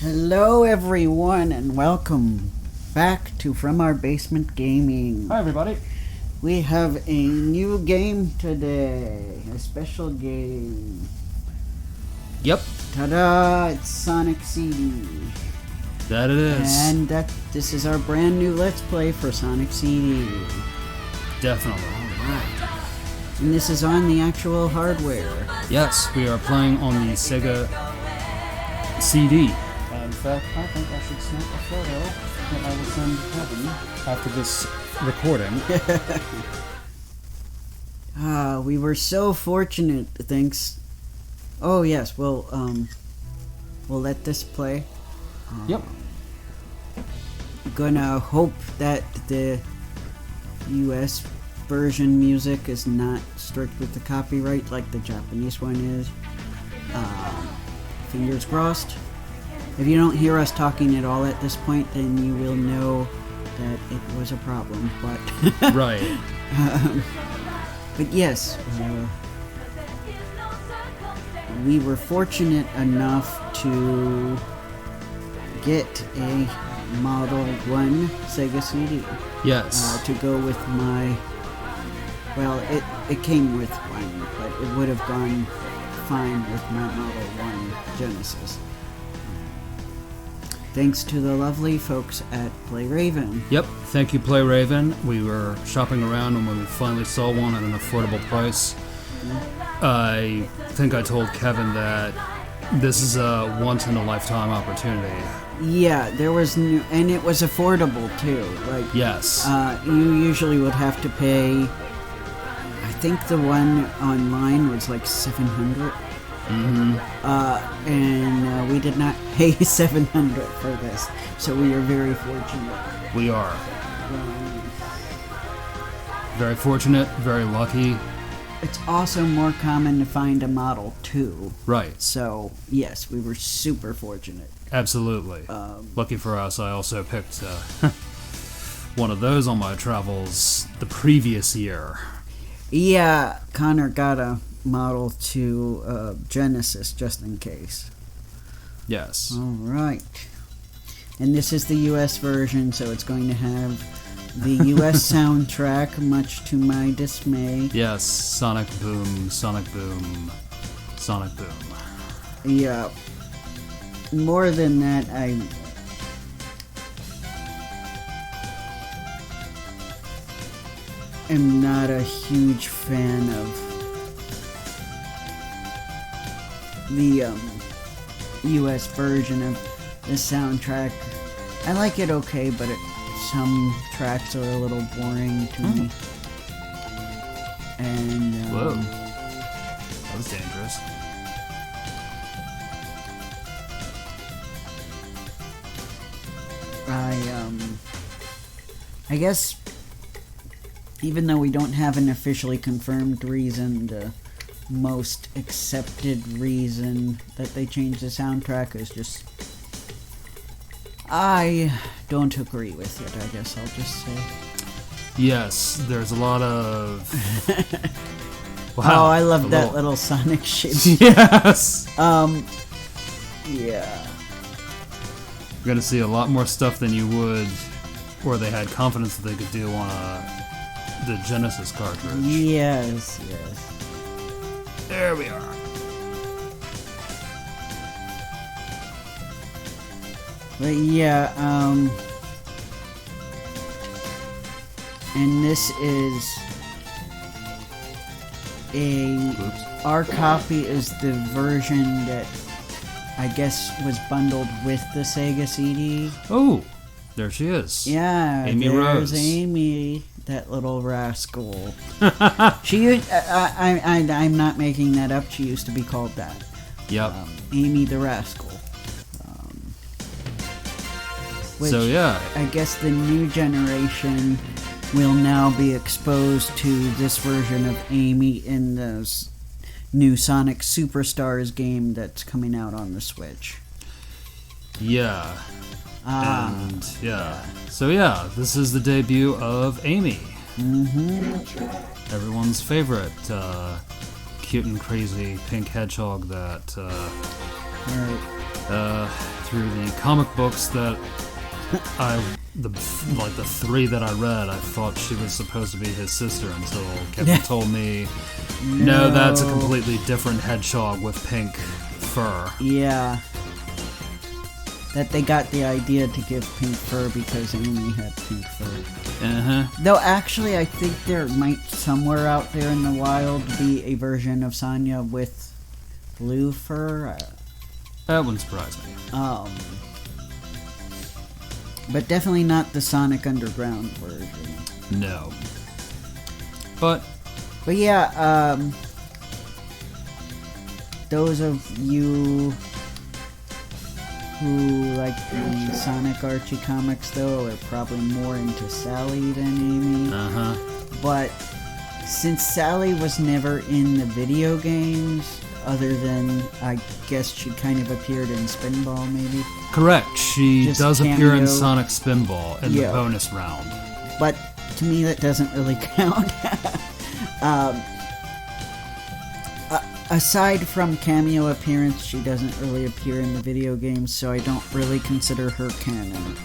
Hello everyone and welcome back to From Our Basement Gaming. Hi everybody. We have a new game today, a special game. Yep, Ta-da! It's Sonic CD. that it is. And this is our brand new Let's Play for Sonic CD. Definitely. Alright. And this is on the actual hardware. Yes, we are playing on the Sega CD. In fact, I think I should snap a photo that I will send Kevin after this recording. We were so fortunate, thanks. Oh yes, we'll let this play. Yep. Gonna hope that the US version music is not strict with the copyright like the Japanese one is. Fingers crossed. If you don't hear us talking at all at this point, then you will know that it was a problem, but Right. but yes, we were fortunate enough to get a Model 1 Sega CD Yes. to go with my, well, it came with one, but it would have gone fine with my Model 1 Genesis. Thanks to the lovely folks at Play Raven. Yep. Thank you, Play Raven. We were shopping around and when we finally saw one at an affordable price, I think I told Kevin that this is a once-in-a-lifetime opportunity. Yeah, there was new, and it was affordable too. Like, Yes. you usually would have to pay. I think the one online was like $700. Mm-hmm. And we did not pay $700 for this, so we are very fortunate. We are. Very fortunate, very lucky. It's also more common to find a Model 2. Right. So, yes, we were super fortunate. Absolutely. Lucky for us, I also picked one of those on my travels the previous year. Yeah, Connor got a Model 2 Genesis just in case. Yes. Alright. And this is the US version, so it's going to have the US soundtrack, much to my dismay. Yes, Sonic Boom, Sonic Boom, Sonic Boom. Yeah. More than that, I am not a huge fan of the US version of the soundtrack. I like it okay, but some tracks are a little boring to me. And Whoa. That was dangerous. I guess even though we don't have an officially confirmed reason, the most accepted reason that they changed the soundtrack is just, I don't agree with it, I guess I'll just say. Yes, there's a lot of... Wow, oh, I love that little Sonic shit. Yes! Yeah. You're gonna see a lot more stuff than you would, or they had confidence that they could do on the Genesis cartridge. Yes, yes. There we are. But yeah, and this is our copy is the version that I guess was bundled with the Sega CD. Oh, there she is. Yeah, Amy there's Rose. Amy, that little rascal. I'm not making that up. She used to be called that. Yep. Amy the Rascal. Which, so yeah, I guess the new generation will now be exposed to this version of Amy in the new Sonic Superstars game that's coming out on the Switch. yeah. And yeah. So yeah, this is the debut of Amy. Everyone's favorite cute and crazy pink hedgehog that Alright. through the comic books that the 3 that I read, I thought she was supposed to be his sister until Kevin told me, no, that's a completely different hedgehog with pink fur. Yeah. That they got the idea to give pink fur because Amy had pink fur. Uh-huh. Though actually, I think there might somewhere out there in the wild be a version of Sonya with blue fur. That wouldn't surprise me. But definitely not the Sonic Underground version. No. But yeah, those of you who like the Sonic Archie comics, though, are probably more into Sally than Amy. Uh-huh. But since Sally was never in the video games, other than, I guess she kind of appeared in Spinball, maybe? Correct. She Just does appear in cameo. Sonic Spinball in the bonus round. But to me, that doesn't really count. Aside from cameo appearance, she doesn't really appear in the video games, so I don't really consider her canon.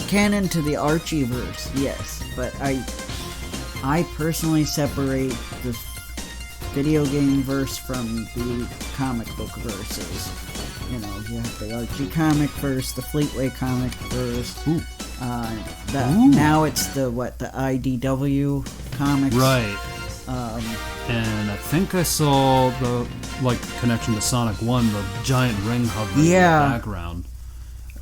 Canon to the Archieverse, yes, but I personally separate the video game verse from the comic book verses. You know, you have the Archie comic verse, the Fleetway comic verse. Ooh. Now it's the IDW comics. Right. And I think I saw the connection to Sonic 1, the giant ring hovering in the background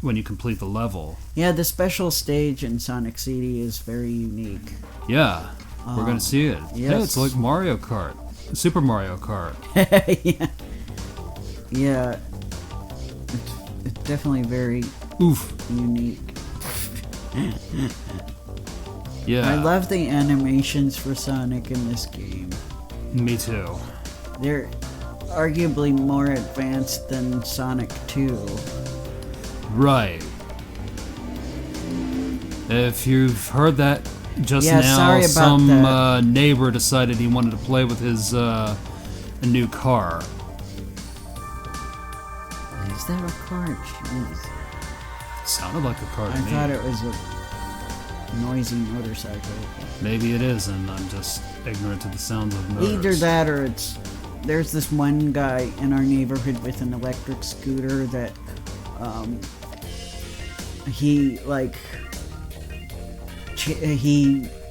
when you complete the level. Yeah, the special stage in Sonic CD is very unique. Yeah, we're gonna see it. Yes. Hey, it's like Mario Kart, Super Mario Kart. Yeah. It's definitely very unique. Yeah. I love the animations for Sonic in this game. Me too. They're arguably more advanced than Sonic 2. Right. If you've heard that just Yeah, now, sorry about some that. neighbor decided he wanted to play with his a new car. Is that a car? Jeez. Sounded like a car to I me. thought it was a noisy motorcycle. Maybe it is, and I'm just ignorant to the sounds of motors. Either that or there's this one guy in our neighborhood with an electric scooter that he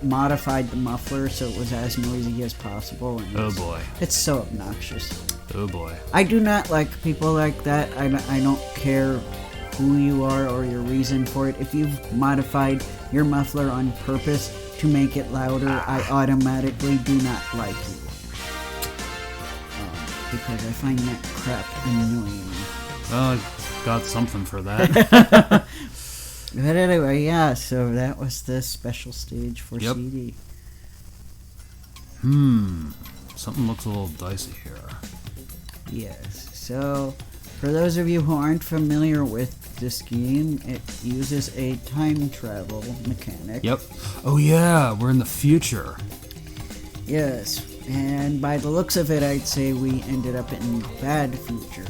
modified the muffler so it was as noisy as possible. And Oh boy. It's so obnoxious. Oh boy. I do not like people like that. I don't care who you are or your reason for it. If you've modified your muffler on purpose to make it louder, I automatically do not like you. Because I find that crap annoying. Well, I got something for that. But anyway, yeah, so that was the special stage for Yep. CD. Something looks a little dicey here. Yes, so for those of you who aren't familiar with this game, it uses a time travel mechanic. Yep. Oh yeah, we're in the future. Yes, and by the looks of it, I'd say we ended up in bad future,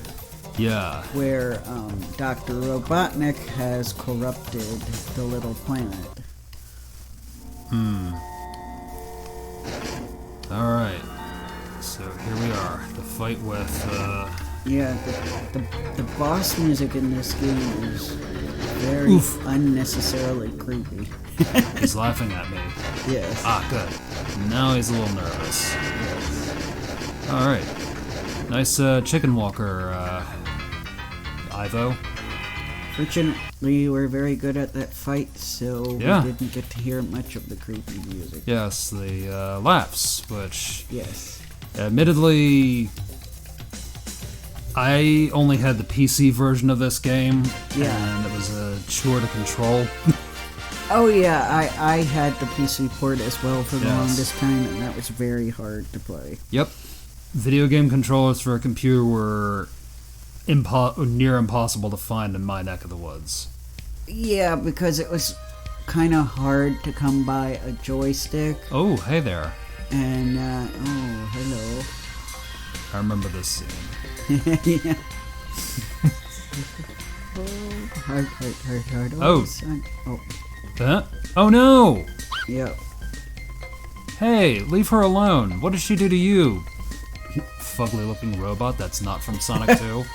Yeah. where Dr. Robotnick has corrupted the little planet. Alright. So here we are. The fight with, Yeah, the boss music in this game is very unnecessarily creepy. he's laughing at me. Yes. Ah, good. Now he's a little nervous. Alright. Nice, chicken walker, Ivo. Fortunately, we're very good at that fight, so Yeah. we didn't get to hear much of the creepy music. Yes, the, laughs, which, Yes. admittedly, I only had the PC version of this game, Yeah. and it was a chore to control. Oh yeah, I had the PC port as well for the Yes. longest time, and that was very hard to play. Yep. Video game controllers for a computer were near impossible to find in my neck of the woods. Yeah, because it was kind of hard to come by a joystick, Oh, hey there. and oh, hello. I remember this scene. Yeah. Heart. Oh. Oh, Huh? Oh no! yeah. Hey, leave her alone. What did she do to you? Fugly looking robot that's not from Sonic 2.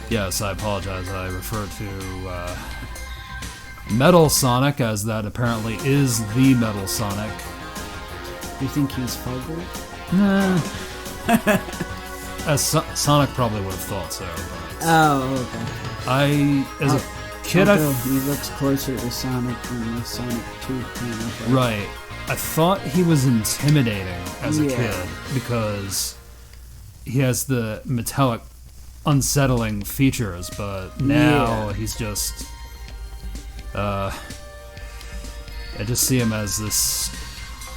Yes, I apologize. I refer to Metal Sonic, as that apparently is the Metal Sonic. You think he's fugly? Nah. As Sonic probably would have thought so. But Oh, okay. as a kid, Although he looks closer to Sonic than the Sonic 2 kind of. Right. I thought he was intimidating as a Yeah. kid because he has the metallic, unsettling features, but now he's just. I just see him as this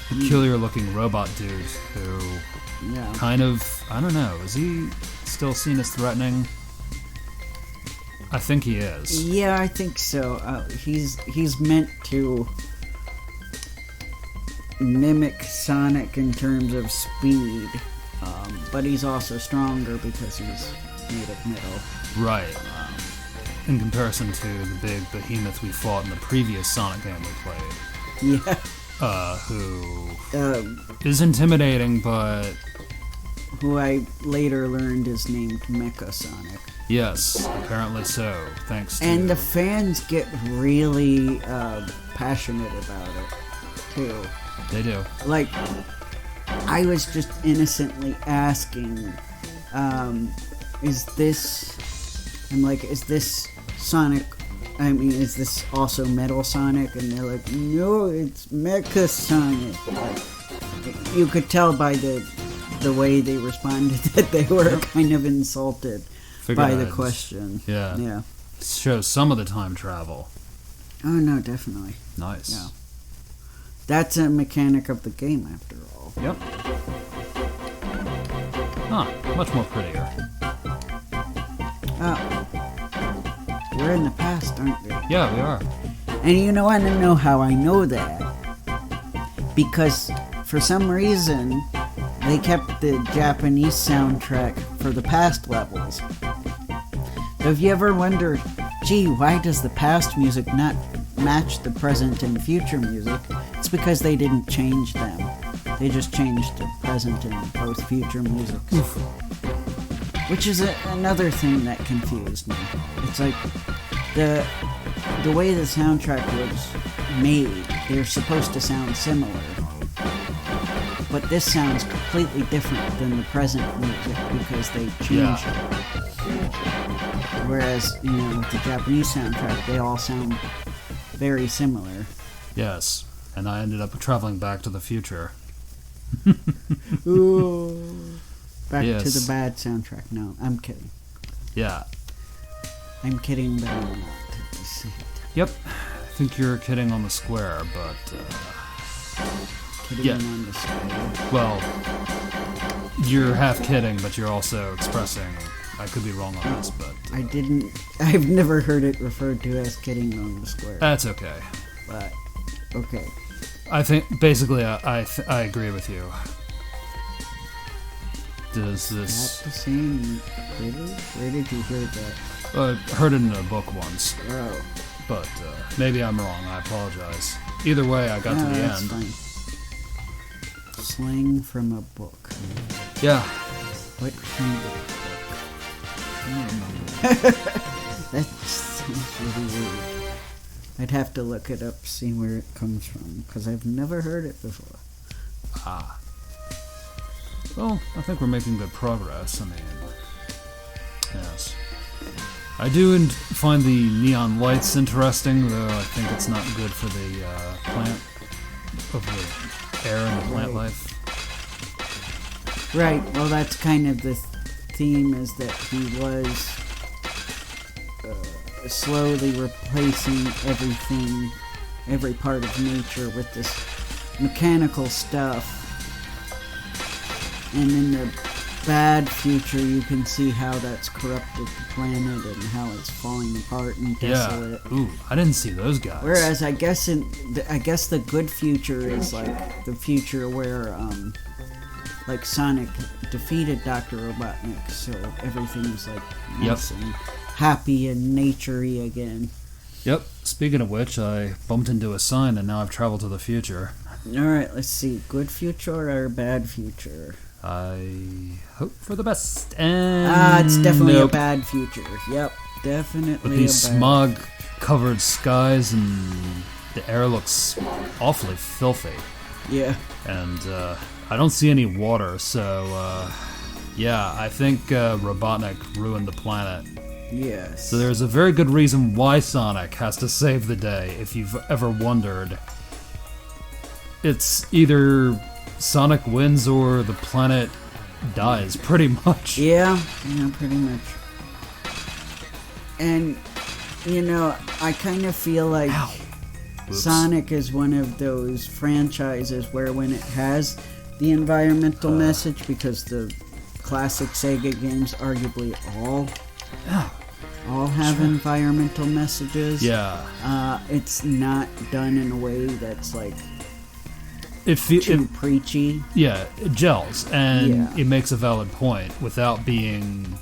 peculiar looking robot dude who Yeah. kind of. I don't know, is he still seen as threatening? I think he is. Yeah, I think so. He's meant to mimic Sonic in terms of speed, but he's also stronger because he's made of metal. Right. In comparison to the big behemoth we fought in the previous Sonic game we played. Yeah. Who is intimidating, but Who I later learned is named Mecha Sonic. yes, apparently so. Thanks to And the fans get really passionate about it, too. they do. Like, I was just innocently asking, is this Sonic, is this also Metal Sonic? And they're like, no, it's Mecha Sonic. Like, you could tell by the way they responded that they were kind of insulted by the question. Yeah. Yeah. Shows some of the time travel. Oh, no, definitely. Nice. Yeah. That's a mechanic of the game, after all. Yep. Huh. Much more prettier. Oh. We're in the past, aren't we? Yeah, we are. And you know, I don't know how I know that. Because for some reason, they kept the Japanese soundtrack for the past levels. Have you ever wondered, gee, why does the past music not match the present and future music? It's because they didn't change them. They just changed the present and both future music. Which is another thing that confused me. It's like the way the soundtrack was made, they're supposed to sound similar. But this sounds completely different than the present music because they changed it. Whereas, you know, with the Japanese soundtrack, they all sound very similar. Yes. And I ended up traveling back to the future. Ooh. Back Yes. to the bad soundtrack. No, I'm kidding. Yeah. I'm kidding, but I'm not. Yep. I think you're kidding on the square, but, Kidding Yeah. on the side. well, you're half kidding, but you're also expressing. I could be wrong on this, but I've never heard it referred to as kidding on the square. that's okay. But, okay. I think basically I agree with you. Does this? Not the same. Really? Where did you hear that? I heard it in a book once, Oh. but maybe I'm wrong. I apologize. Either way, I got to the that's end. fine. Slang from a book. Yeah. What kind of book? That sounds really weird. I'd have to look it up, see where it comes from, because I've never heard it before. Ah. Well, I think we're making good progress. I mean, yes. I do find the neon lights interesting, though I think it's not good for the plant, of the air and the plant life. Right, well that's kind of the theme, is that he was slowly replacing everything, every part of nature with this mechanical stuff. And in the bad future, you can see how that's corrupted the planet and how it's falling apart and desolate. Yeah. Ooh, I didn't see those guys. Whereas I guess the good future is like the future where like Sonic defeated Dr. Robotnick, so everything's like nice and happy and naturey again. Yep. Speaking of which, I bumped into a sign and now I've traveled to the future. Alright, let's see. Good future or bad future? I hope for the best. And it's definitely a bad future. Yep, definitely with these smog-covered skies and the air looks awfully filthy. Yeah. And I don't see any water, so yeah, I think Robotnick ruined the planet. Yes. So there's a very good reason why Sonic has to save the day, if you've ever wondered. It's either Sonic wins or the planet dies, pretty much. Yeah, pretty much. And, I kind of feel like Sonic is one of those franchises where when it has the environmental message, because the classic Sega games arguably all have environmental messages. Yeah. It's not done in a way that's like too preachy. Yeah, it gels, and it makes a valid point without being,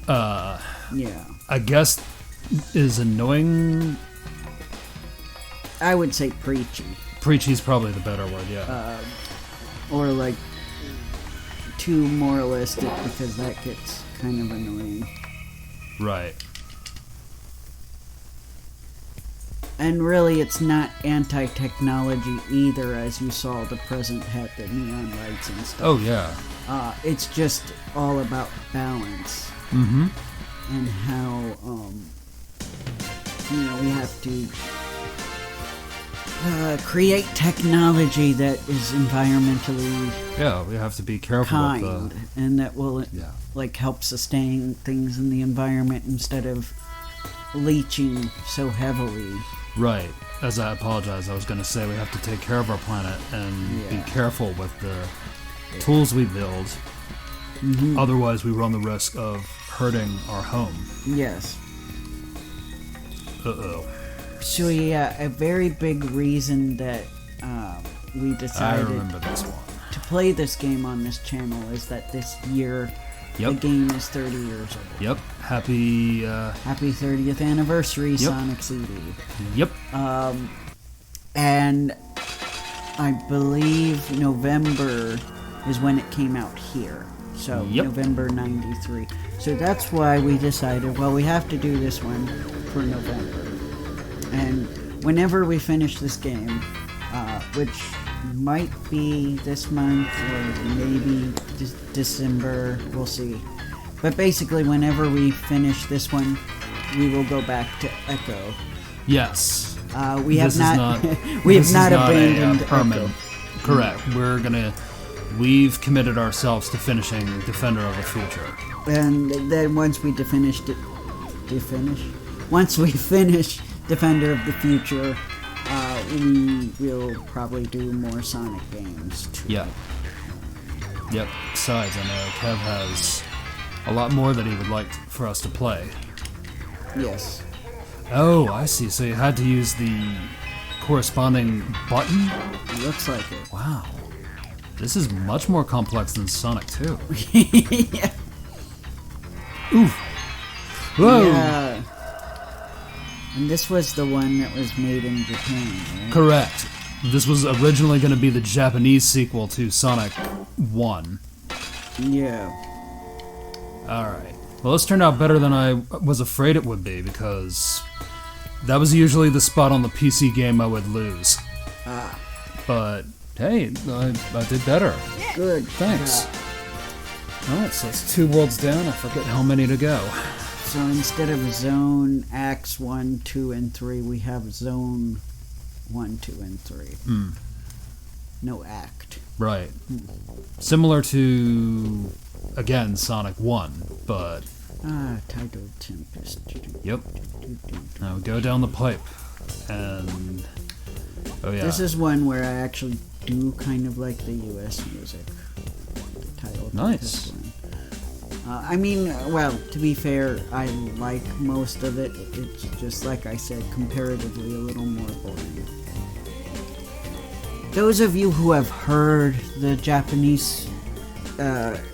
I guess, is annoying. I would say preachy. Preachy is probably the better word, yeah. Or like too moralistic, because that gets kind of annoying. Right. And really, it's not anti-technology either, as you saw the present had the neon lights and stuff. Oh, yeah. It's just all about balance. Mm-hmm. And how, we have to create technology that is environmentally Yeah, we have to be careful kind, and that will help sustain things in the environment instead of leaching so heavily. Right. As I apologize, I was going to say we have to take care of our planet and be careful with the tools we build. Mm-hmm. Otherwise, we run the risk of hurting our home. Yes. Uh-oh. So a very big reason that we decided I remember this one. to play this game on this channel is that this year the game is 30 years old. Yep. Happy 30th anniversary, Sonic CD. Yep. And I believe November is when it came out here. So November 93. So that's why we decided, well, we have to do this one for November. And whenever we finish this game, which might be this month or maybe December, we'll see. But basically, whenever we finish this one, we will go back to Echo. Yes. We have not abandoned permanent. Echo. Correct. We've committed ourselves to finishing Defender of the Future. And then once we finish Defender of the Future, we will probably do more Sonic games too. Yeah. Yep. Besides, I know Kev has a lot more that he would like for us to play. Yes. Oh, I see. So you had to use the corresponding button? Looks like it. Wow. This is much more complex than Sonic 2. Yeah. Oof. Whoa. Yeah. And this was the one that was made in Japan, right? Correct. This was originally going to be the Japanese sequel to Sonic 1. Yeah. Alright. Well, this turned out better than I was afraid it would be, because that was usually the spot on the PC game I would lose. But, hey, I did better. Good. Thanks. Alright, so it's 2 worlds down. I forget how many to go. So instead of Zone Acts 1, 2, and 3, we have Zone 1, 2, and 3. No act. Right. Similar to, again, Sonic 1, but... Tidal Tempest. Yep. Now we go down the pipe, and... Oh, yeah. This is one where I actually do kind of like the US music. The Tidal Nice. Tempest one. Well, to be fair, I like most of it. It's just, like I said, comparatively a little more boring. those of you who have heard the Japanese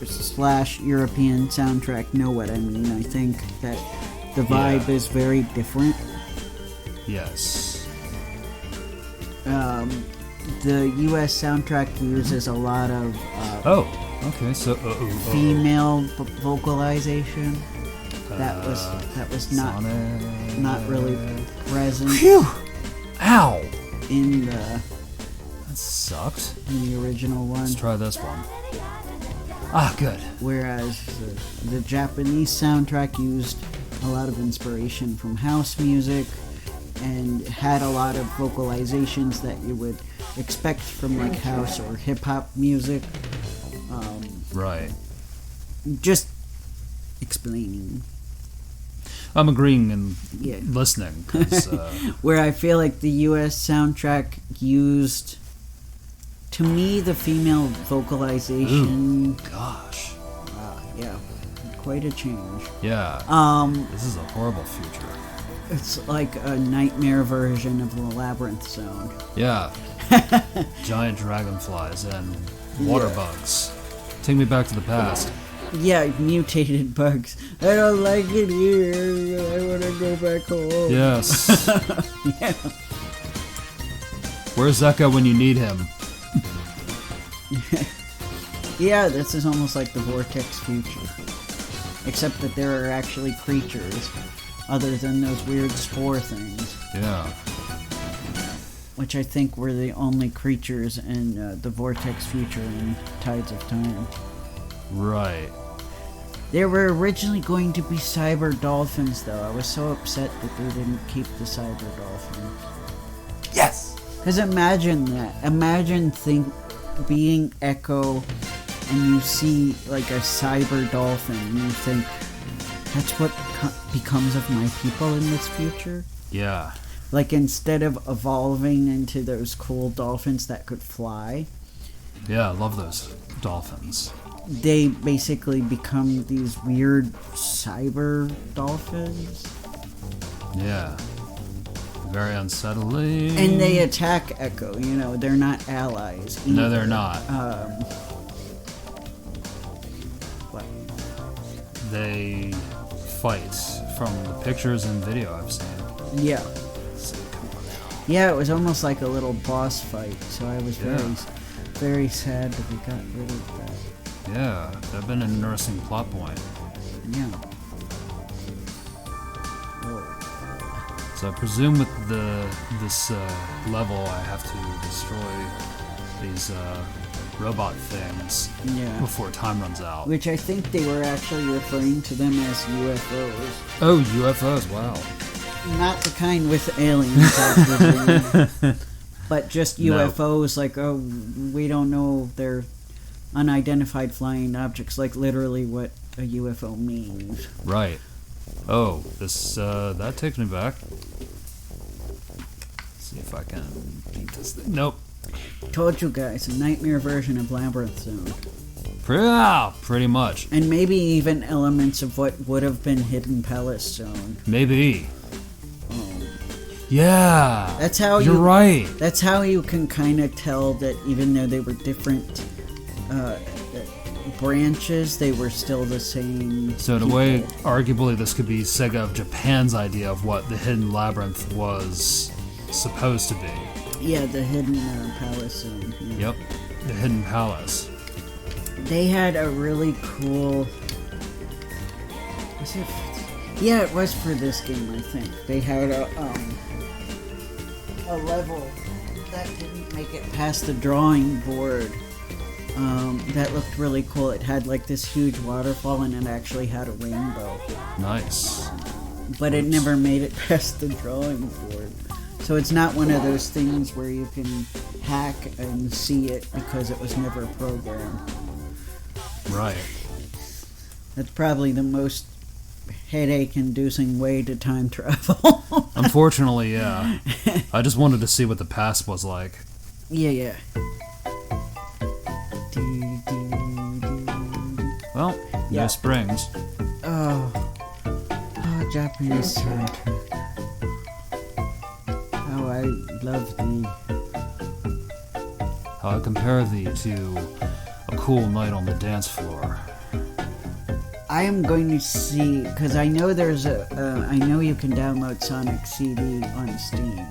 slash European soundtrack know what I mean. I think that the vibe is very different. Yes. The U.S. soundtrack uses a lot of okay. So female vocalization. That was not really present. Phew! Ow! In the That sucked. in the original one. Let's try this one. Ah, good. Whereas the Japanese soundtrack used a lot of inspiration from house music and had a lot of vocalizations that you would expect from like house or hip hop music. Right. Just explaining. I'm agreeing and Yeah. listening. 'Cause, Where I feel like the US soundtrack used, to me, the female vocalization. gosh. Yeah, quite a change. Yeah. This is a horrible future. It's like a nightmare version of the Labyrinth Zone. Yeah. Giant dragonflies and water bugs. Take me back to the past. Yeah, mutated bugs. I don't like it here. I want to go back home. Yes. Yeah. Where's Zeka when you need him? Yeah, this is almost like the Vortex future. Except that there are actually creatures other than those weird spore things. Yeah. Which I think were the only creatures in the Vortex future in Tides of Time. Right. There were originally going to be cyber dolphins, though. I was so upset that they didn't keep the cyber dolphins. Yes! Because imagine that. Imagine being Echo and you see like a cyber dolphin and you think, that's what becomes of my people in this future? Yeah. Like instead of evolving into those cool dolphins that could fly, Yeah, I love those dolphins. they basically become these weird cyber dolphins. Yeah. Very unsettling. And they attack Echo, you know, they're not allies either. No, they're not. What? They fight from the pictures and video I've seen. Yeah. So, come on now. Yeah, it was almost like a little boss fight, so I was Yeah. very sad that we got rid of that. Yeah, that'd been an interesting plot point. Yeah. So I presume with this level, I have to destroy these robot things Yeah. before time runs out. Which I think they were actually referring to them as UFOs. Oh, UFOs! Wow. Not the kind with aliens, obviously, but just UFOs, like, oh, we don't know, they're unidentified flying objects, like literally what a UFO means. Right. Oh, this that takes me back. Let's see if I can beat this thing. Nope. Told you guys, a nightmare version of Labyrinth Zone. Pretty much. And maybe even elements of what would have been Hidden Palace Zone. Maybe. Yeah. That's how You're right. That's how you can kind of tell that even though they were different branches, they were still the same. So in a people. way, arguably, this could be Sega of Japan's idea of what the Hidden Labyrinth was supposed to be. Yeah, the Hidden Palace Zone. Yeah. Yep, the Hidden Palace. They had a really cool. Yeah, it was for this game, I think. They had a level that didn't make it past the drawing board. That looked really cool. It had like this huge waterfall and it actually had a rainbow. Nice. But it never made it past the drawing board. So it's not one of those things where you can hack and see it because it was never programmed. Right. That's probably the most headache-inducing way to time travel. Unfortunately, yeah. I just wanted to see what the past was like. Yeah. Well, Yeah. no springs. Oh, Japanese soundtrack. Oh, I love the How I compare thee to a cool night on the dance floor. I am going to see, because I know I know you can download Sonic CD on Steam.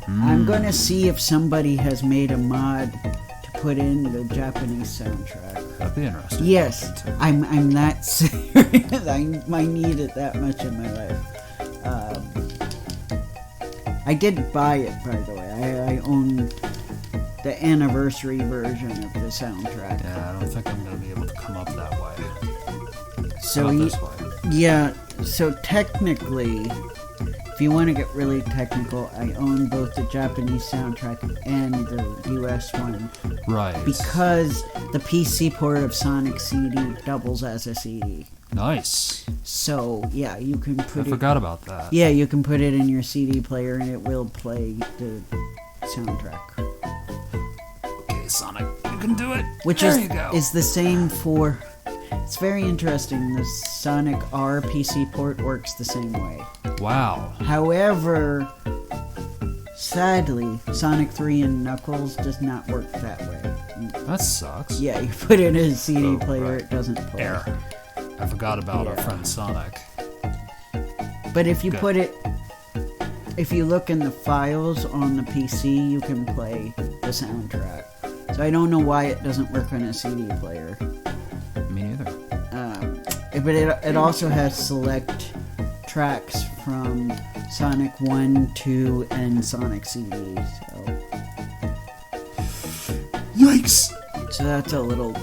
I'm going to see if somebody has made a mod to put in the Japanese soundtrack. That'd be interesting. Yes, I'm that serious. I need it that much in my life. I did buy it, by the way. I own the anniversary version of the soundtrack. Yeah, I don't think I'm going to be able to come up that way. So Not this way. yeah, so technically, if you want to get really technical, I own both the Japanese soundtrack and the US one. Right. Because the PC port of Sonic CD doubles as a CD. Nice. So, yeah, you can put I forgot about that. Yeah, you can put it in your CD player and it will play the soundtrack. Okay, Sonic, you can do it. Which there you go. is the same for... It's very interesting. The Sonic R PC port works the same way. Wow. However, sadly, Sonic 3 and Knuckles does not work that way. That sucks. Yeah, you put it in a CD Oh, player, right. it doesn't play. Error. I forgot about our Yeah. friend Sonic. But if you Good. put it... If you look in the files on the PC, you can play the soundtrack. So I don't know why it doesn't work on a CD player. Me neither. But it also has select tracks from Sonic 1, 2, and Sonic CD. Yikes! So that's a little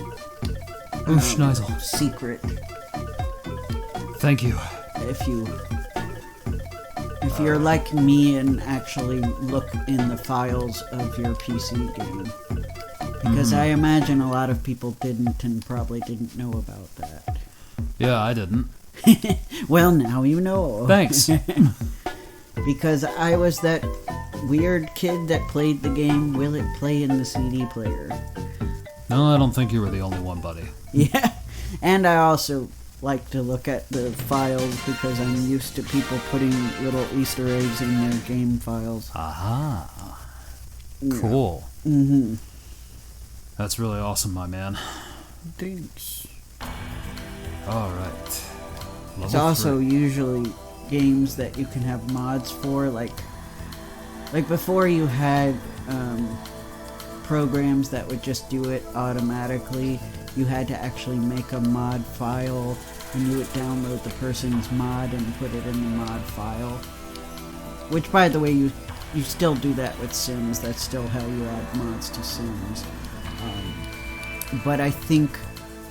Oh, Schneisel. secret. Thank you. If you're like me and actually look in the files of your PC game. Because I imagine a lot of people didn't and probably didn't know about that. Yeah, I didn't. Well, now you know. Thanks. Because I was that weird kid that played the game, will it play in the CD player? No, I don't think you were the only one, buddy. Yeah. And I also like to look at the files because I'm used to people putting little Easter eggs in their game files. Aha. Yeah. Cool. Mm-hmm. That's really awesome, my man. Thanks. Alright. It's also usually games that you can have mods for, like before you had programs that would just do it automatically. You had to actually make a mod file, and you would download the person's mod and put it in the mod file. Which, by the way, you still do that with Sims. That's still how you add mods to Sims. But I think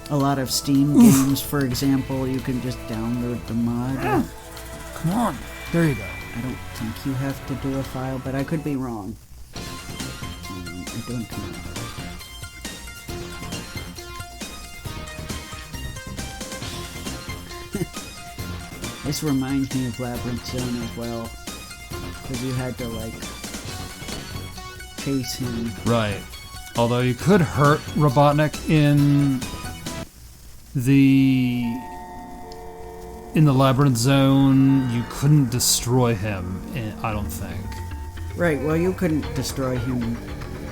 a lot of Steam games, for example, you can just download the mod. Come on. There you go. I don't think you have to do a file, but I could be wrong. I don't know. This reminds me of Labyrinth Zone as well, because you had to chase him. Right. Although you could hurt Robotnick in the Labyrinth Zone, you couldn't destroy him, I don't think. Right, well, you couldn't destroy him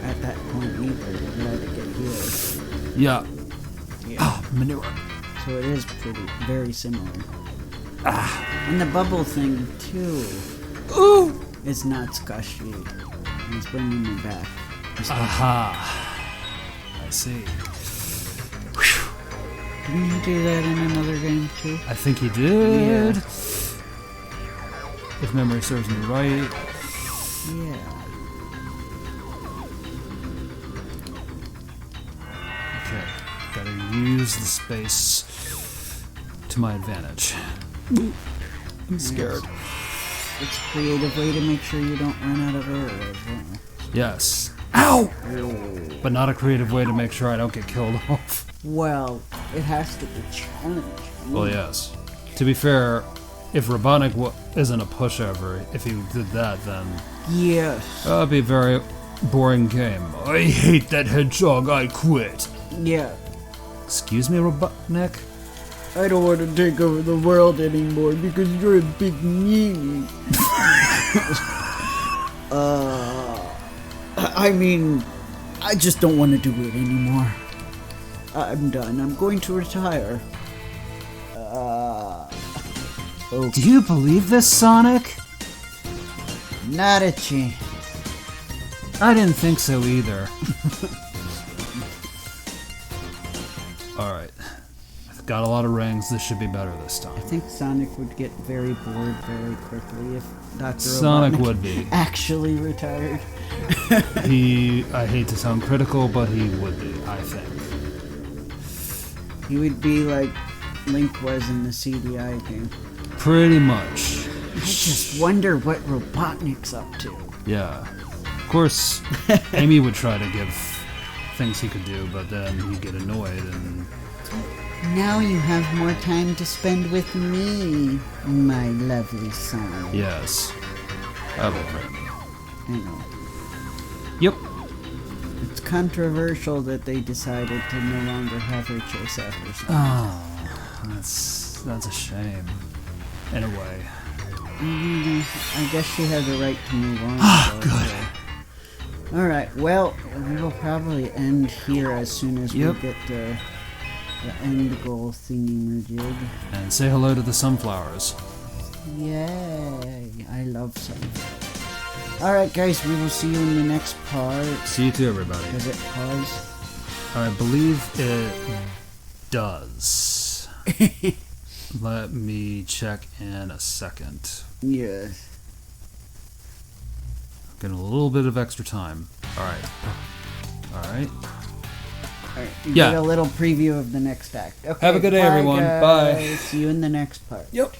at that point either. You had to get healed. Yeah. Yeah. Manure. So it is very similar. And the bubble thing, too, is not Scushy. He's bringing me back. Aha. I see. Didn't he do that in another game, too? I think he did. Yeah. If memory serves me right. Yeah. Okay. Gotta use the space to my advantage. I'm scared. It's a creative way to make sure you don't run out of air as well. Yes. Ow! But not a creative way to make sure I don't get killed off. Well, it has to be challenging. Well, yes. To be fair, if Robotnick isn't a pushover, if he did that, then Yes. that'd be a very boring game. I hate that hedgehog, I quit. Yeah. Excuse me, Robotnick? I don't want to take over the world anymore because you're a big meanie. I mean, I just don't want to do it anymore. I'm done. I'm going to retire. Okay. Do you believe this, Sonic? Not a chance. I didn't think so either. Alright. I've got a lot of rings. This should be better this time. I think Sonic would get very bored very quickly if Dr. Sonic Robotnick would be. actually retired. I hate to sound critical, but he would be, I think. He would be like Link was in the CDI game. Pretty much. I just wonder what Robotnick's up to. Yeah. Of course, Amy would try to give things he could do, but then he'd get annoyed and... Now you have more time to spend with me, my lovely son. Yes. I love him. I know. Yep. It's controversial that they decided to no longer have her chase after Sonic. Oh, that's a shame. In a way. I guess she had the right to move on. Ah, so, good. Alright, well, we will probably end here as soon as we get the end goal thingy-majig. And say hello to the sunflowers. Yay! I love sunflowers. Alright, guys, we will see you in the next part. See you too, everybody. Does it pause? I believe it does. Let me check in a second. Yes. Getting a little bit of extra time. Alright. Alright, you Yeah. get a little preview of the next act. Okay, Have a good day, bye, everyone. guys. Bye. See you in the next part. Yep.